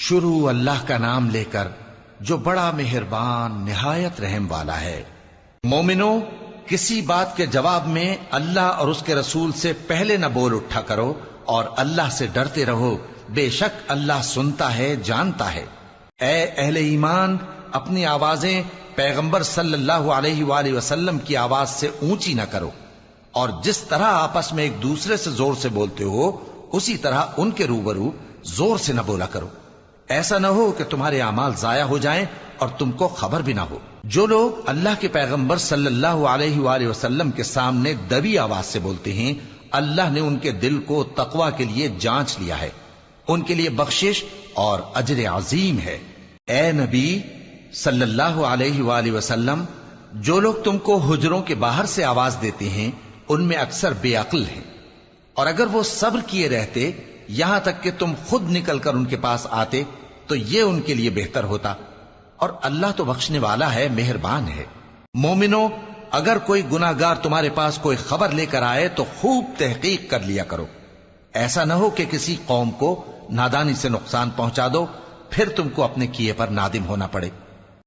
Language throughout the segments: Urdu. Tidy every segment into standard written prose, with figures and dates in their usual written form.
شروع اللہ کا نام لے کر جو بڑا مہربان نہایت رحم والا ہے۔ مومنو، کسی بات کے جواب میں اللہ اور اس کے رسول سے پہلے نہ بول اٹھا کرو اور اللہ سے ڈرتے رہو، بے شک اللہ سنتا ہے، جانتا ہے۔ اے اہل ایمان، اپنی آوازیں پیغمبر صلی اللہ علیہ وآلہ وسلم کی آواز سے اونچی نہ کرو، اور جس طرح آپس میں ایک دوسرے سے زور سے بولتے ہو اسی طرح ان کے روبرو زور سے نہ بولا کرو، ایسا نہ ہو کہ تمہارے اعمال ضائع ہو جائیں اور تم کو خبر بھی نہ ہو۔ جو لوگ اللہ کے پیغمبر صلی اللہ علیہ وآلہ وسلم کے سامنے دبی آواز سے بولتے ہیں، اللہ نے ان کے دل کو تقوی کے لیے جانچ لیا ہے، ان کے لیے بخشش اور اجر عظیم ہے۔ اے نبی صلی اللہ علیہ وآلہ وسلم، جو لوگ تم کو حجروں کے باہر سے آواز دیتے ہیں ان میں اکثر بے عقل ہیں، اور اگر وہ صبر کیے رہتے یہاں تک کہ تم خود نکل کر ان کے پاس آتے تو یہ ان کے لیے بہتر ہوتا، اور اللہ تو بخشنے والا ہے، مہربان ہے۔ مومنو، اگر کوئی گناہگار تمہارے پاس کوئی خبر لے کر آئے تو خوب تحقیق کر لیا کرو، ایسا نہ ہو کہ کسی قوم کو نادانی سے نقصان پہنچا دو پھر تم کو اپنے کیے پر نادم ہونا پڑے۔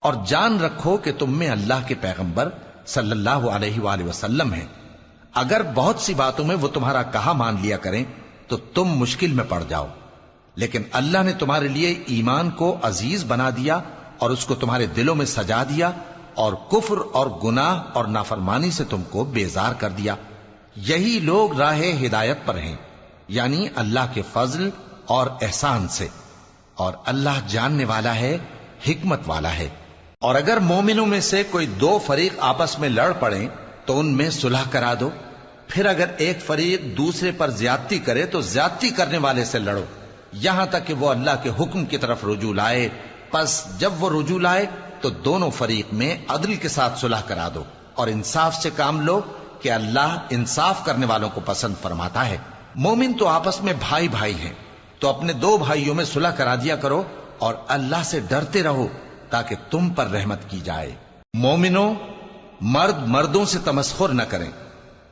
اور جان رکھو کہ تم میں اللہ کے پیغمبر صلی اللہ علیہ وآلہ وسلم ہیں، اگر بہت سی باتوں میں وہ تمہارا کہا مان لیا کریں تو تم مشکل میں پڑ جاؤ، لیکن اللہ نے تمہارے لیے ایمان کو عزیز بنا دیا اور اس کو تمہارے دلوں میں سجا دیا، اور کفر اور گناہ اور نافرمانی سے تم کو بیزار کر دیا۔ یہی لوگ راہ ہدایت پر ہیں، یعنی اللہ کے فضل اور احسان سے، اور اللہ جاننے والا ہے، حکمت والا ہے۔ اور اگر مومنوں میں سے کوئی دو فریق آپس میں لڑ پڑیں تو ان میں صلح کرا دو، پھر اگر ایک فریق دوسرے پر زیادتی کرے تو زیادتی کرنے والے سے لڑو، یہاں تک کہ وہ اللہ کے حکم کی طرف رجوع لائے۔ پس جب وہ رجوع لائے تو دونوں فریق میں عدل کے ساتھ صلح کرا دو، اور انصاف سے کام لو کہ اللہ انصاف کرنے والوں کو پسند فرماتا ہے۔ مومن تو آپس میں بھائی بھائی ہیں، تو اپنے دو بھائیوں میں صلح کرا دیا کرو، اور اللہ سے ڈرتے رہو تاکہ تم پر رحمت کی جائے۔ مومنو، مرد مردوں سے تمسخر نہ کریں،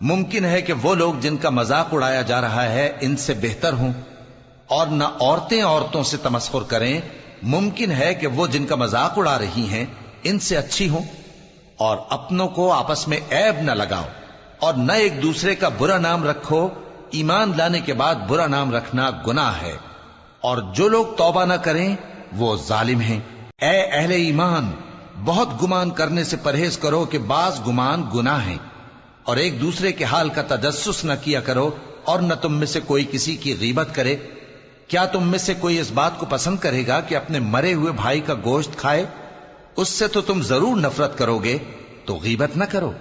ممکن ہے کہ وہ لوگ جن کا مذاق اڑایا جا رہا ہے ان سے بہتر ہوں، اور نہ عورتیں عورتوں سے تمسخر کریں، ممکن ہے کہ وہ جن کا مذاق اڑا رہی ہیں ان سے اچھی ہوں۔ اور اپنوں کو آپس میں عیب نہ لگاؤ، اور نہ ایک دوسرے کا برا نام رکھو، ایمان لانے کے بعد برا نام رکھنا گناہ ہے، اور جو لوگ توبہ نہ کریں وہ ظالم ہیں۔ اے اہل ایمان، بہت گمان کرنے سے پرہیز کرو کہ بعض گمان گناہ ہیں، اور ایک دوسرے کے حال کا تجسس نہ کیا کرو، اور نہ تم میں سے کوئی کسی کی غیبت کرے۔ کیا تم میں سے کوئی اس بات کو پسند کرے گا کہ اپنے مرے ہوئے بھائی کا گوشت کھائے؟ اس سے تو تم ضرور نفرت کرو گے، تو غیبت نہ کرو،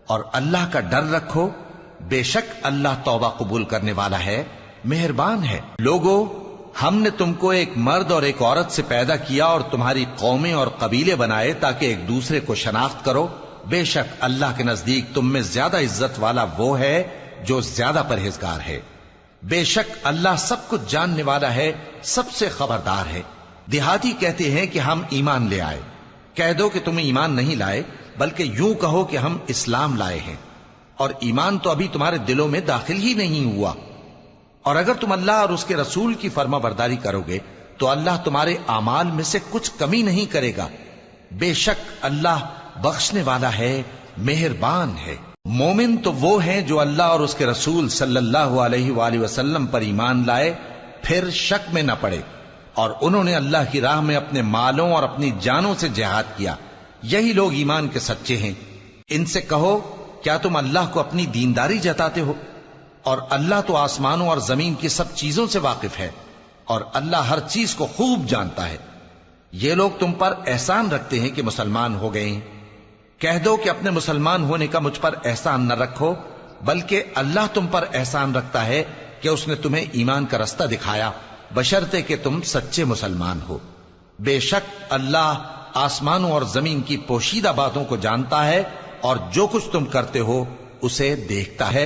اور اللہ کا ڈر رکھو، بے شک اللہ توبہ قبول کرنے والا ہے، مہربان ہے۔ لوگو، ہم نے تم کو ایک مرد اور ایک عورت سے پیدا کیا اور تمہاری قومیں اور قبیلے بنائے تاکہ ایک دوسرے کو شناخت کرو، بے شک اللہ کے نزدیک تم میں زیادہ عزت والا وہ ہے جو زیادہ پرہیزگار ہے۔ بے شک اللہ سب کچھ جاننے والا ہے، سب سے خبردار ہے۔ دیہاتی کہتے ہیں کہ ہم ایمان لے آئے، کہہ دو کہ تم ایمان نہیں لائے، بلکہ یوں کہو کہ ہم اسلام لائے ہیں، اور ایمان تو ابھی تمہارے دلوں میں داخل ہی نہیں ہوا۔ اور اگر تم اللہ اور اس کے رسول کی فرما برداری کرو گے تو اللہ تمہارے اعمال میں سے کچھ کمی نہیں کرے گا، بے شک اللہ بخشنے والا ہے، مہربان ہے۔ مومن تو وہ ہیں جو اللہ اور اس کے رسول صلی اللہ علیہ وآلہ وسلم پر ایمان لائے پھر شک میں نہ پڑے، اور انہوں نے اللہ کی راہ میں اپنے مالوں اور اپنی جانوں سے جہاد کیا، یہی لوگ ایمان کے سچے ہیں۔ ان سے کہو، کیا تم اللہ کو اپنی دینداری جتاتے ہو؟ اور اللہ تو آسمانوں اور زمین کی سب چیزوں سے واقف ہے، اور اللہ ہر چیز کو خوب جانتا ہے۔ یہ لوگ تم پر احسان رکھتے ہیں کہ مسلمان ہو گئے ہیں، کہہ دو کہ اپنے مسلمان ہونے کا مجھ پر احسان نہ رکھو، بلکہ اللہ تم پر احسان رکھتا ہے کہ اس نے تمہیں ایمان کا رستہ دکھایا، بشرطے کہ تم سچے مسلمان ہو۔ بے شک اللہ آسمانوں اور زمین کی پوشیدہ باتوں کو جانتا ہے، اور جو کچھ تم کرتے ہو اسے دیکھتا ہے۔